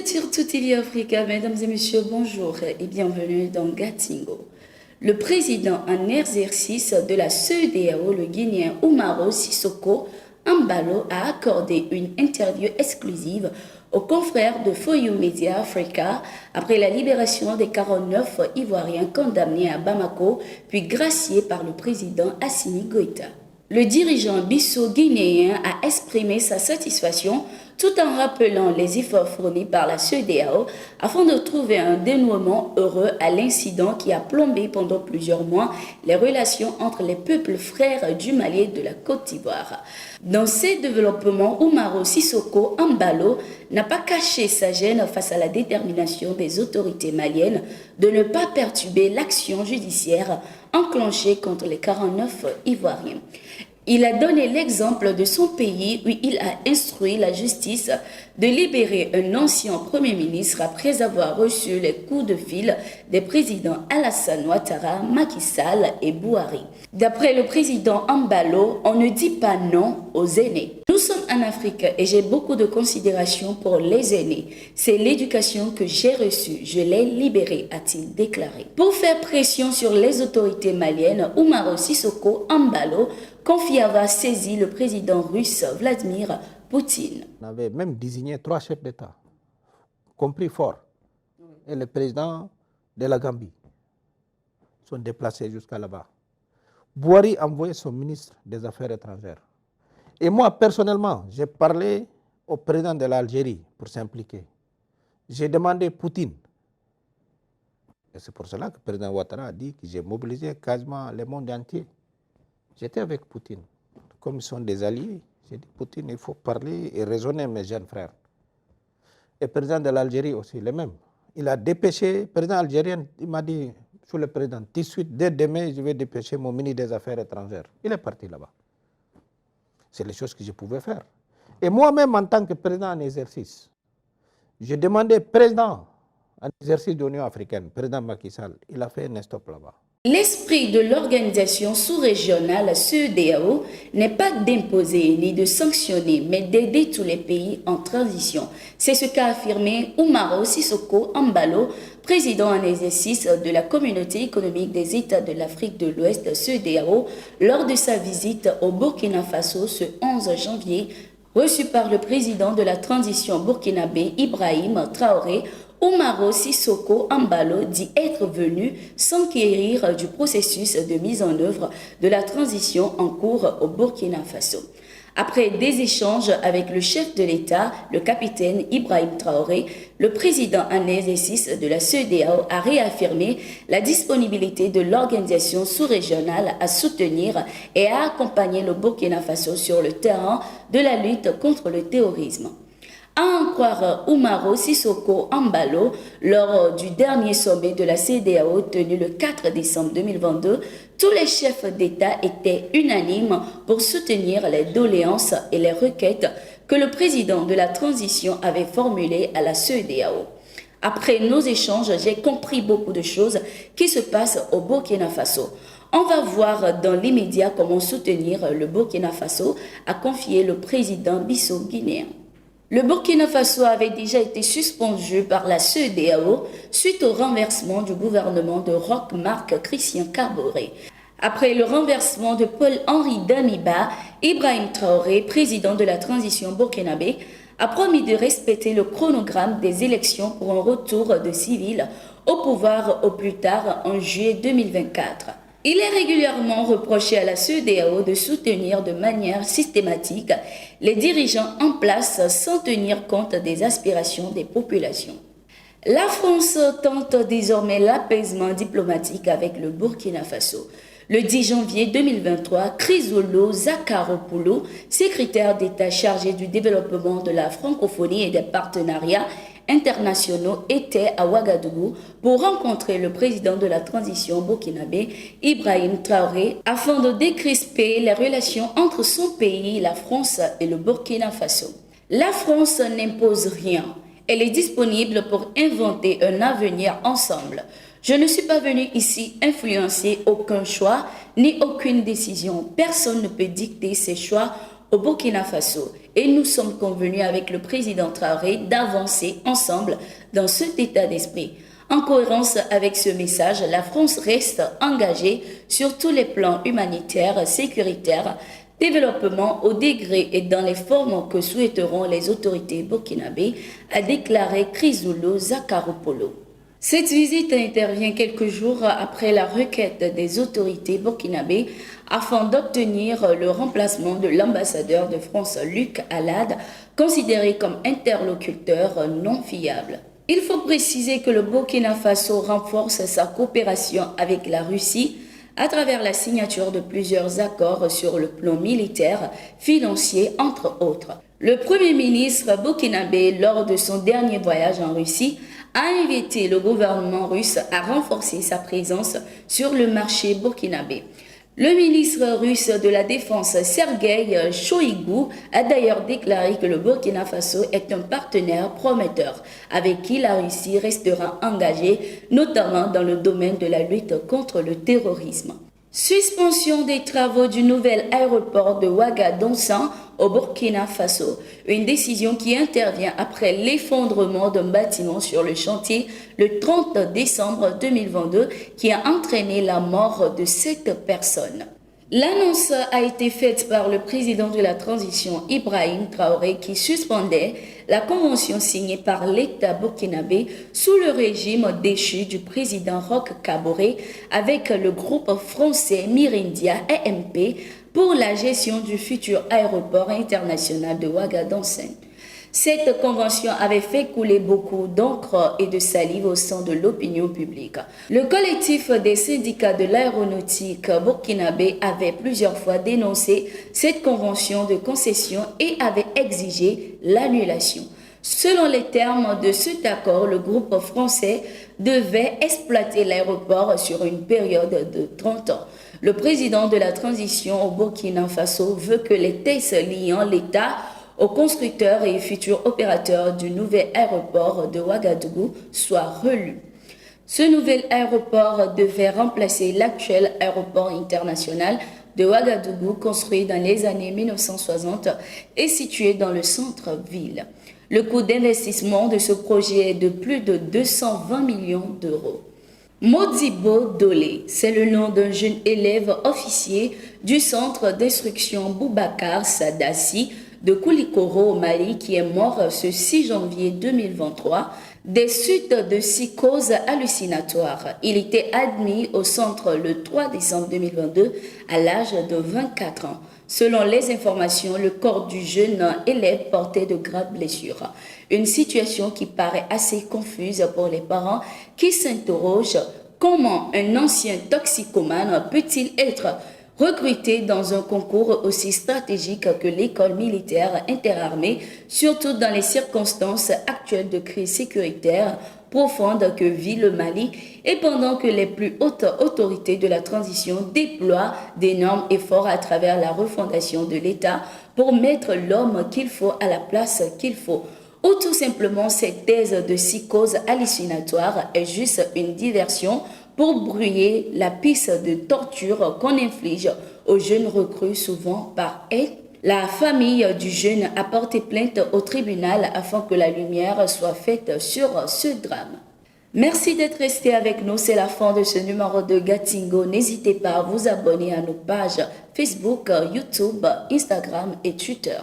êtes sur Tutili Africa, mesdames et messieurs, bonjour et bienvenue dans Gatingo. Le président en exercice de la CEDEAO, le Guinéen Umaro Sissoko Embalo, a accordé une interview exclusive aux confrères de Foyou Media Africa après la libération des 49 Ivoiriens condamnés à Bamako, puis graciés par le président Assimi Goïta. Le dirigeant bisso-guinéen a exprimé sa satisfaction tout en rappelant les efforts fournis par la CEDEAO afin de trouver un dénouement heureux à l'incident qui a plombé pendant plusieurs mois les relations entre les peuples frères du Mali et de la Côte d'Ivoire. Dans ces développements, Umaro Sissoko Embalo n'a pas caché sa gêne face à la détermination des autorités maliennes de ne pas perturber l'action judiciaire enclenchée contre les 49 Ivoiriens. Il a donné l'exemple de son pays où il a instruit la justice de libérer un ancien Premier ministre après avoir reçu les coups de fil des présidents Alassane Ouattara, Macky Sall et Bouhari. D'après le président Embalo, on ne dit pas non aux aînés. Nous sommes en Afrique et j'ai beaucoup de considération pour les aînés. C'est l'éducation que j'ai reçue. Je l'ai libérée, a-t-il déclaré. Pour faire pression sur les autorités maliennes, Umaro Sissoko Embalo confie avoir saisi le président russe Vladimir Poutine. On avait même désigné 3 chefs d'État, compris fort, et le président de la Gambie sont déplacés jusqu'à là-bas. Bouhari a envoyé son ministre des Affaires étrangères. Et moi, personnellement, j'ai parlé au président de l'Algérie pour s'impliquer. J'ai demandé Poutine. Et c'est pour cela que le président Ouattara a dit que j'ai mobilisé quasiment le monde entier. J'étais avec Poutine. Comme ils sont des alliés, j'ai dit Poutine, il faut parler et raisonner, mes jeunes frères. Et le président de l'Algérie aussi, le même. Il a dépêché, le président algérien, il m'a dit, sur le président, tout de suite, dès demain, je vais dépêcher mon ministre des Affaires étrangères. Il est parti là-bas. C'est les choses que je pouvais faire. Et moi-même, en tant que président en exercice, j'ai demandé président en exercice de l'Union africaine, président Macky Sall, il a fait un stop là-bas. L'esprit de l'organisation sous-régionale CEDEAO n'est pas d'imposer ni de sanctionner, mais d'aider tous les pays en transition. C'est ce qu'a affirmé Umaro Sissoko Embalo, président en exercice de la Communauté économique des États de l'Afrique de l'Ouest CEDEAO, lors de sa visite au Burkina Faso ce 11 janvier, reçu par le président de la transition burkinabé Ibrahim Traoré. Umaro Sissoko Embalo dit être venu s'enquérir du processus de mise en œuvre de la transition en cours au Burkina Faso. Après des échanges avec le chef de l'État, le capitaine Ibrahim Traoré, le président en exercice de la CEDEAO a réaffirmé la disponibilité de l'organisation sous-régionale à soutenir et à accompagner le Burkina Faso sur le terrain de la lutte contre le terrorisme. À en croire Umaro Sissoko Embalo, lors du dernier sommet de la CEDEAO tenu le 4 décembre 2022, tous les chefs d'État étaient unanimes pour soutenir les doléances et les requêtes que le président de la transition avait formulées à la CEDEAO. Après nos échanges, j'ai compris beaucoup de choses qui se passent au Burkina Faso. On va voir dans l'immédiat comment soutenir le Burkina Faso, a confié le président bisso-guinéen. Le Burkina Faso avait déjà été suspendu par la CEDEAO suite au renversement du gouvernement de Roch-Marc Christian Kaboré. Après le renversement de Paul-Henri Damiba, Ibrahim Traoré, président de la transition burkinabé, a promis de respecter le chronogramme des élections pour un retour de civils au pouvoir au plus tard en juillet 2024. Il est régulièrement reproché à la CEDEAO de soutenir de manière systématique les dirigeants en place sans tenir compte des aspirations des populations. La France tente désormais l'apaisement diplomatique avec le Burkina Faso. Le 10 janvier 2023, Chrysolo Zakharopoulou, secrétaire d'État chargé du développement de la francophonie et des partenariats internationaux, était à Ouagadougou pour rencontrer le président de la transition burkinabé, Ibrahim Traoré, afin de décrisper les relations entre son pays, la France et le Burkina Faso. La France n'impose rien. Elle est disponible pour inventer un avenir ensemble. Je ne suis pas venu ici influencer aucun choix ni aucune décision. Personne ne peut dicter ses choix au Burkina Faso et nous sommes convenus avec le président Traoré d'avancer ensemble dans cet état d'esprit. En cohérence avec ce message, la France reste engagée sur tous les plans humanitaires, sécuritaires, développement au degré et dans les formes que souhaiteront les autorités burkinabées, a déclaré Chrysoulou Zakharopoulou. Cette visite intervient quelques jours après la requête des autorités burkinabées afin d'obtenir le remplacement de l'ambassadeur de France Luc Alade, considéré comme interlocuteur non fiable. Il faut préciser que le Burkina Faso renforce sa coopération avec la Russie à travers la signature de plusieurs accords sur le plan militaire, financier, entre autres. Le Premier ministre burkinabé, lors de son dernier voyage en Russie, a invité le gouvernement russe à renforcer sa présence sur le marché burkinabé. Le ministre russe de la Défense, Sergueï Shoïgou, a d'ailleurs déclaré que le Burkina Faso est un partenaire prometteur avec qui la Russie restera engagée, notamment dans le domaine de la lutte contre le terrorisme. Suspension des travaux du nouvel aéroport de Ouagadougou au Burkina Faso. Une décision qui intervient après l'effondrement d'un bâtiment sur le chantier le 30 décembre 2022 qui a entraîné la mort de 7 personnes. L'annonce a été faite par le président de la transition Ibrahim Traoré qui suspendait la convention signée par l'État burkinabé sous le régime déchu du président Roch Kaboré avec le groupe français Mirindia EMP pour la gestion du futur aéroport international de Ouagadougou. Cette convention avait fait couler beaucoup d'encre et de salive au sein de l'opinion publique. Le collectif des syndicats de l'aéronautique burkinabé avait plusieurs fois dénoncé cette convention de concession et avait exigé l'annulation. Selon les termes de cet accord, le groupe français devait exploiter l'aéroport sur une période de 30 ans. Le président de la transition au Burkina Faso veut que les textes liant l'État aux constructeurs et futurs opérateurs du nouvel aéroport de Ouagadougou soient relus. Ce nouvel aéroport devait remplacer l'actuel aéroport international de Ouagadougou construit dans les années 1960 et situé dans le centre-ville. Le coût d'investissement de ce projet est de plus de 220 millions d'euros. Modibo Dolé, c'est le nom d'un jeune élève officier du centre d'instruction Boubacar Sadassi de Koulikoro au Mali qui est mort ce 6 janvier 2023 des suites de psychose hallucinatoire. Il était admis au centre le 3 décembre 2022 à l'âge de 24 ans. Selon les informations, le corps du jeune élève portait de graves blessures. Une situation qui paraît assez confuse pour les parents qui s'interrogent comment un ancien toxicomane peut-il être recruté dans un concours aussi stratégique que l'école militaire interarmée, surtout dans les circonstances actuelles de crise sécuritaire profonde que vit le Mali et pendant que les plus hautes autorités de la transition déploient d'énormes efforts à travers la refondation de l'État pour mettre l'homme qu'il faut à la place qu'il faut. Ou tout simplement cette thèse de psychose hallucinatoire est juste une diversion pour brouiller la piste de torture qu'on inflige aux jeunes recrues souvent par haine. La famille du jeune a porté plainte au tribunal afin que la lumière soit faite sur ce drame. Merci d'être resté avec nous, c'est la fin de ce numéro de Gatingo. N'hésitez pas à vous abonner à nos pages Facebook, YouTube, Instagram et Twitter.